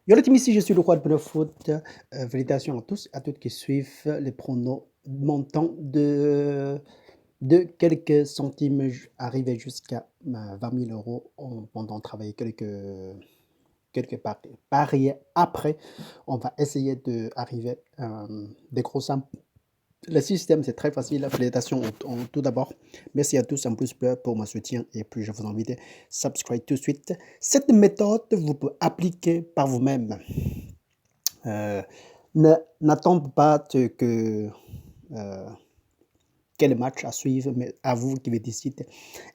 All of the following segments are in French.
Yo les team, ici je suis le roi de Pnefoot. Félicitations à tous, à toutes qui suivent les pronos montant de quelques centimes arrivés jusqu'à 20 000 euros pendant travailler quelques paris. Après, on va essayer d'arriver des gros sommes. Le système, c'est très facile. Félicitations tout d'abord. Merci à tous en plus pour mon soutien. Et puis, je vous invite à subscribe tout de suite. Cette méthode, vous pouvez appliquer par vous-même. N'attendez pas que quel match à suivre, mais à vous qui décidez.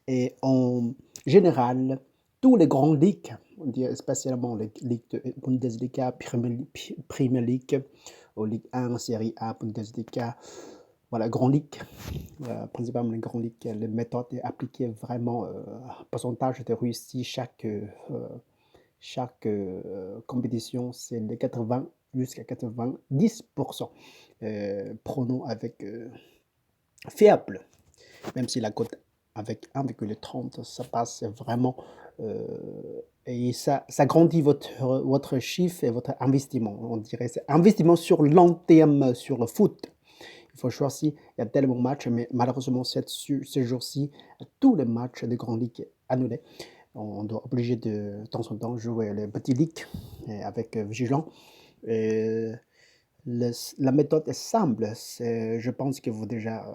Et en général, tous les grands ligues, on dit spécialement les ligues de Bundesliga, Premier League, ou Ligue 1, Série A, Bundesliga, voilà, Grand League, principalement les grands ligues, les méthodes est appliquée vraiment pourcentage de réussite chaque compétition, c'est de 80 jusqu'à 90%. Pronos avec fiable, même si la cote avec 1,30, ça passe vraiment et ça grandit votre chiffre et votre investissement. On dirait c'est investissement sur long terme sur le foot. Il faut choisir, il y a tellement de matchs, mais malheureusement, ce jour-ci, tous les matchs de Grand Ligue annulés. On doit obligé de temps en temps jouer les petits ligues avec vigilant. Et la méthode est simple. Je pense que vous déjà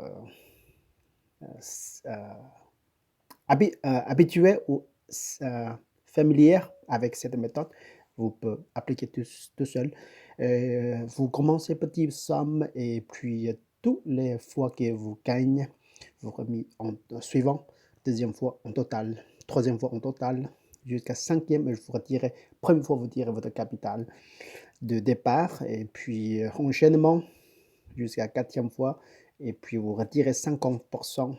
habitué ou familier avec cette méthode. Vous pouvez appliquer tout seul. Vous commencez petite somme et puis toutes les fois que vous gagnez, vous remis en suivant, deuxième fois en total, troisième fois en total, jusqu'à cinquième, je vous retirez, première fois vous tirez votre capital de départ et puis enchaînement jusqu'à quatrième fois et puis vous retirez 50%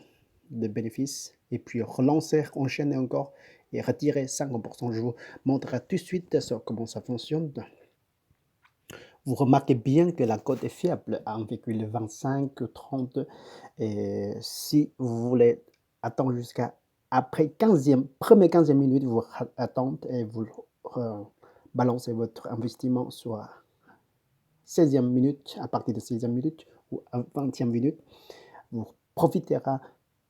de bénéfices et puis relancer, enchaîner encore et retirer 50%. Je vous montrerai tout de suite sur comment ça fonctionne. Vous remarquez bien que la cote est fiable à 1,25, 30. Et si vous voulez attendre jusqu'à après 15e minute, vous attendez et vous balancez votre investissement sur 16e minute, à partir de 16e minute ou à 20e minute, vous profiterez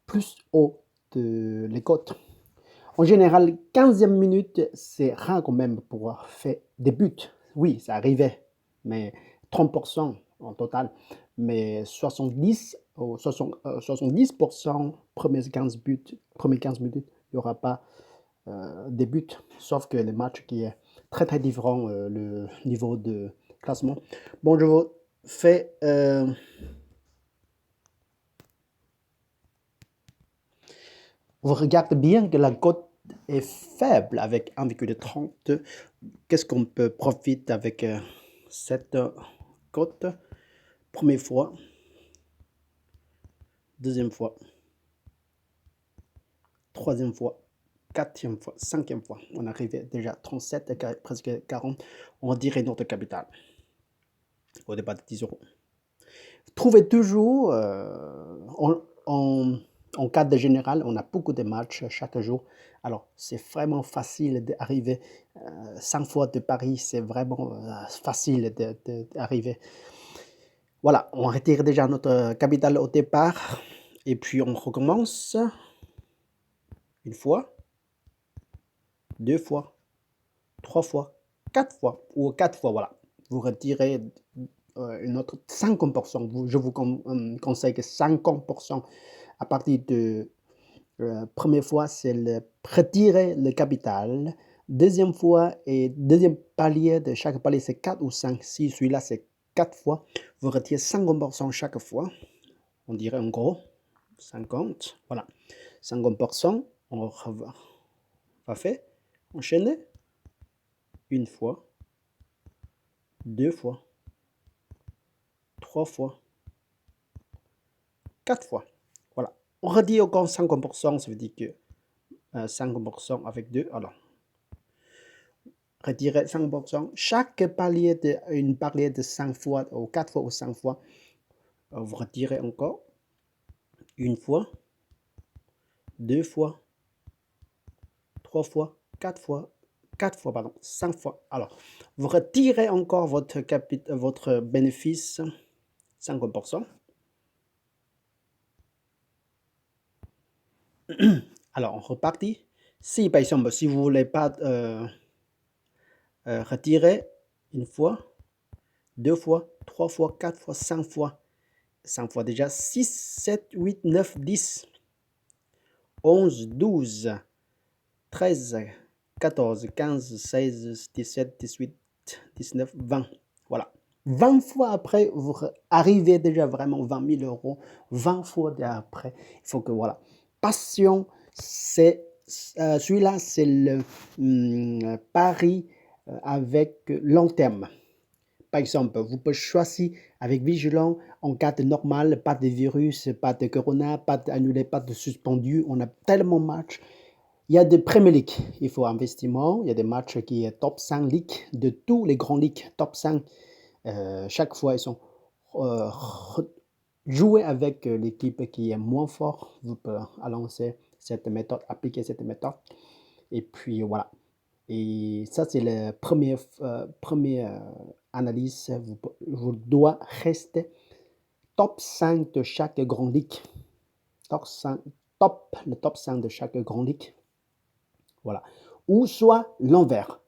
plus haut de les cotes. En général, 15e minute, c'est rare quand même pour faire des buts. Oui, ça arrivait, mais 30% en total. Mais 70 ou 70% premiers 15 buts, premiers 15 minutes, il n'y aura pas des buts. Sauf que les matchs qui est très très différent, le niveau de classement. Bon, je vous fais... vous regardez bien que la cote est faible avec 1,30. Qu'est-ce qu'on peut profiter avec cette cote? Première fois, deuxième fois, troisième fois, quatrième fois, cinquième fois. On arrive déjà à 37, presque 40. On dirait notre capital au départ de 10 euros. Trouvez toujours, en cadre général, on a beaucoup de matchs chaque jour. Alors, c'est vraiment facile d'arriver. 5 fois de Paris, c'est vraiment facile d'arriver. Voilà, on retire déjà notre capital au départ. Et puis, on recommence. Une fois, deux fois, trois fois, quatre fois. Ou quatre fois, voilà. Vous retirez une autre 50%. Je vous conseille que 50% à partir de première fois, c'est retirer le capital. Deuxième fois et deuxième palier de chaque palier, c'est 4 ou 5. Si celui-là, c'est 4 fois, vous retirez 50% chaque fois. On dirait en gros 50. Voilà. 50%, on va faire. Enchaîner. Une fois, deux fois, trois fois, quatre fois. Voilà. On redit encore 50%, ça veut dire que 50% avec 2. Alors, retirer 5%. Chaque palier une palier de 5 fois, ou 4 fois ou 5 fois, vous retirez encore une fois, deux fois, trois fois, quatre fois, 4 fois, pardon, 5 fois. Alors, vous retirez encore votre bénéfice, 50%. Alors, on repartit. Si, par exemple, si vous voulez pas retirer une fois, 2 fois, 3 fois, 4 fois, 5 fois, 5 fois déjà, 6, 7, 8, 9, 10, 11, 12, 13, 14, 15, 16, 17, 18, 19, 20. Voilà. 20 fois après, vous arrivez déjà vraiment 20 000 euros. 20 fois après, il faut que, voilà. Passion, c'est celui-là, c'est le pari avec long terme. Par exemple, vous pouvez choisir avec Vigilant en cas de normal, pas de virus, pas de corona, pas d'annulé, pas de suspendu. On a tellement de matchs. Il y a des Premier League, il faut investissement. Il y a des matchs qui est top 5 ligues, de tous les grands ligues, top 5. Chaque fois, ils sont euh, joués avec l'équipe qui est moins forte. Vous pouvez lancer cette méthode, appliquer cette méthode. Et puis voilà. Et ça, c'est la première analyse. Vous doit rester top 5 de chaque grande ligue. Le top 5 de chaque grande ligue. Voilà. Ou soit l'envers.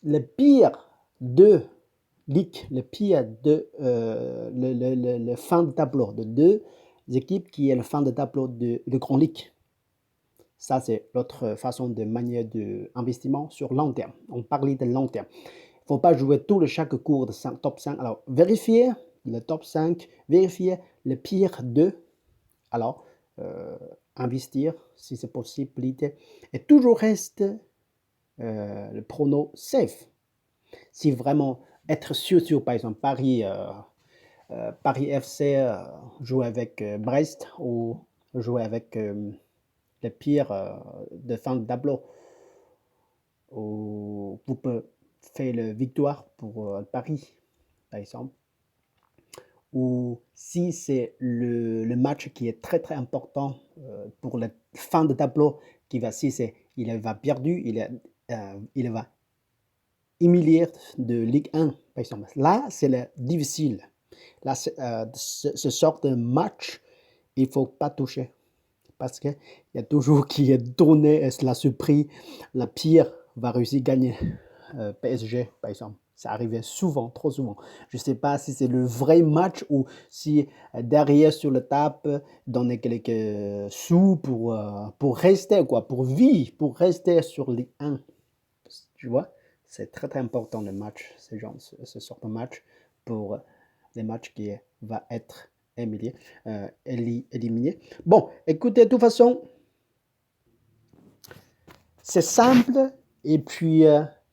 Le pire de ligue, le pire de le fin de tableau de deux équipes qui est le fin de tableau de grand ligue. Ça, c'est l'autre façon de manière d'investissement sur long terme. On parlait de long terme. Il ne faut pas jouer chaque cours de top 5. Alors, vérifiez le top 5, vérifiez le pire 2. Alors, investir si c'est possibilité. Et toujours reste le prono safe. Si vraiment être sûr, par exemple, Paris FC jouer avec Brest ou jouer avec le pire de fin de tableau, ou vous pouvez faire la victoire pour Paris, par exemple. Ou si c'est le match qui est très très important pour la fin de tableau, si il va perdu, il va humilier de Ligue 1, par exemple. Là, c'est difficile. Là, ce sort de match, il ne faut pas toucher. Parce qu'il y a toujours qui est donné la surprise. La pire va réussir à gagner. PSG, par exemple. Ça arrivait souvent, trop souvent. Je ne sais pas si c'est le vrai match ou si derrière sur le table, donner quelques sous pour rester, quoi, pour vivre, pour rester sur Ligue 1. Tu vois, c'est très, très important le match, ce sort de match, pour les matchs qui va être éliminé. Bon, écoutez, de toute façon, c'est simple. Et puis,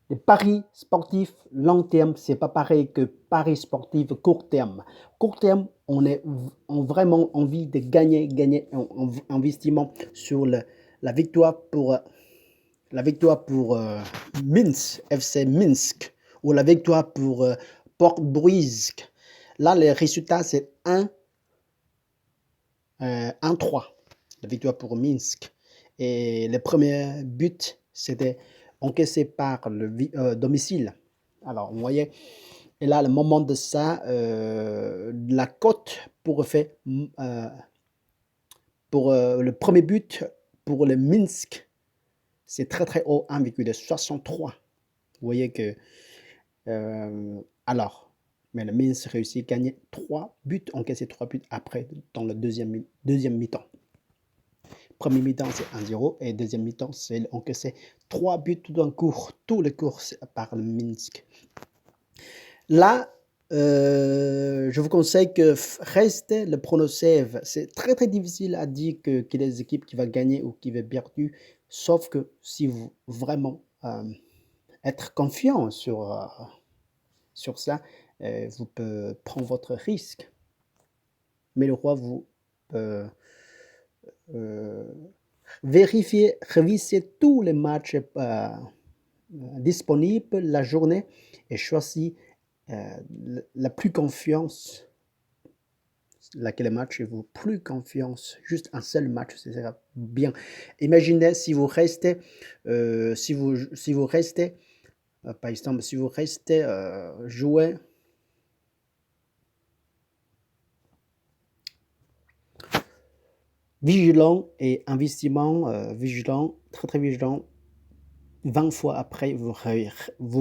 les paris sportifs long terme, c'est pas pareil que paris sportifs court terme. Court terme, on vraiment envie de gagner en investissement sur la victoire pour Minsk, FC Minsk, ou la victoire pour Port-Bruisk. Là, le résultat, c'est 1-3, la victoire pour Minsk. Et le premier but, c'était encaissé par le domicile. Alors, vous voyez, et là, le moment de ça, la cote pour faire pour le premier but pour le Minsk, c'est très très haut, 1,63. Vous voyez que alors, mais le Minsk réussit à gagner 3 buts, encaisser 3 buts après dans le deuxième mi-temps. Premier mi-temps, c'est 1-0 et deuxième mi-temps, c'est encaissé 3 buts tout d'un cours, tout le cours par le Minsk. Là, je vous conseille que restez le pronostic. C'est très très difficile à dire qu'il y a des équipes qui vont gagner ou qui vont perdre, sauf que si vous vraiment être confiant sur ça, vous pouvez prendre votre risque. Mais le roi vous vérifiez, révisez tous les matchs disponibles la journée et choisissez la plus confiance laquelle match vous plus confiance. Juste un seul match, ce sera bien. Imaginez si vous restez, si vous restez, par exemple, si vous restez jouer vigilant et investissement vigilant, très très vigilant, 20 fois après, vous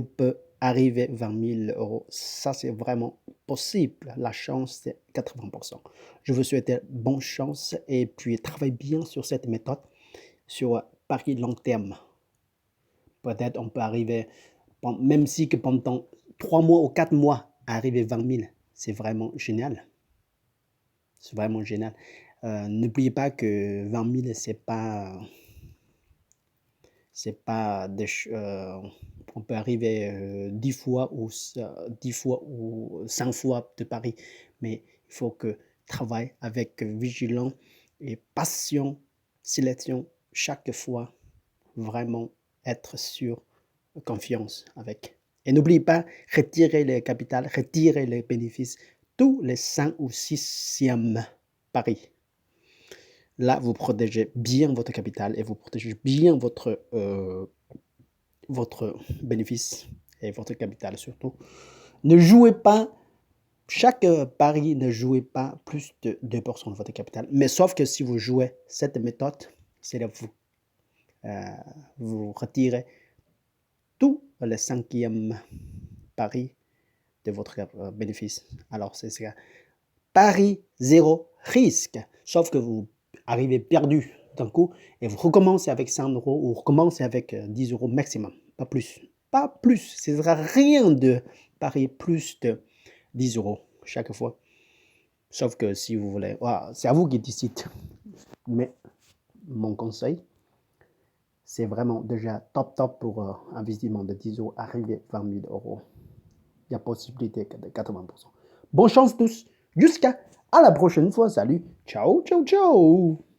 pouvez arriver 20 000 euros. Ça, c'est vraiment possible. La chance, c'est 80%. Je vous souhaite bonne chance et puis travaillez bien sur cette méthode, sur pari long terme. Peut-être on peut arriver, même si que pendant 3 mois ou 4 mois, arriver 20 000, c'est vraiment génial. C'est vraiment génial. N'oubliez pas que 20 000, c'est pas on peut arriver 10 fois ou 10 fois ou 5 fois de Paris, mais il faut que travaille avec vigilance et passion, sélection chaque fois, vraiment être sûr, confiance avec. Et n'oubliez pas, retirer les capitales, retirer les bénéfices tous les 5 ou 6e paris. Là, vous protégez bien votre capital et vous protégez bien votre bénéfice et votre capital surtout. Ne jouez pas, chaque pari, ne jouez pas plus de 2% de votre capital. Mais sauf que si vous jouez cette méthode, c'est là vous retirez tous les 5e paris de votre bénéfice. Alors, c'est ça. Pari zéro risque. Sauf que vous arrivez perdu d'un coup et vous recommencez avec 100 euros ou recommencez avec 10 euros maximum. Pas plus. Pas plus. Ce ne sera rien de parier plus de 10 euros chaque fois. Sauf que si vous voulez, c'est à vous qui décidez. Mais mon conseil, c'est vraiment déjà top pour un investissement de 10 euros, arriver à 20 000 euros. Il y a possibilité de 80%. Bonne chance tous. Jusqu'à la prochaine fois. Salut. Ciao, ciao, ciao.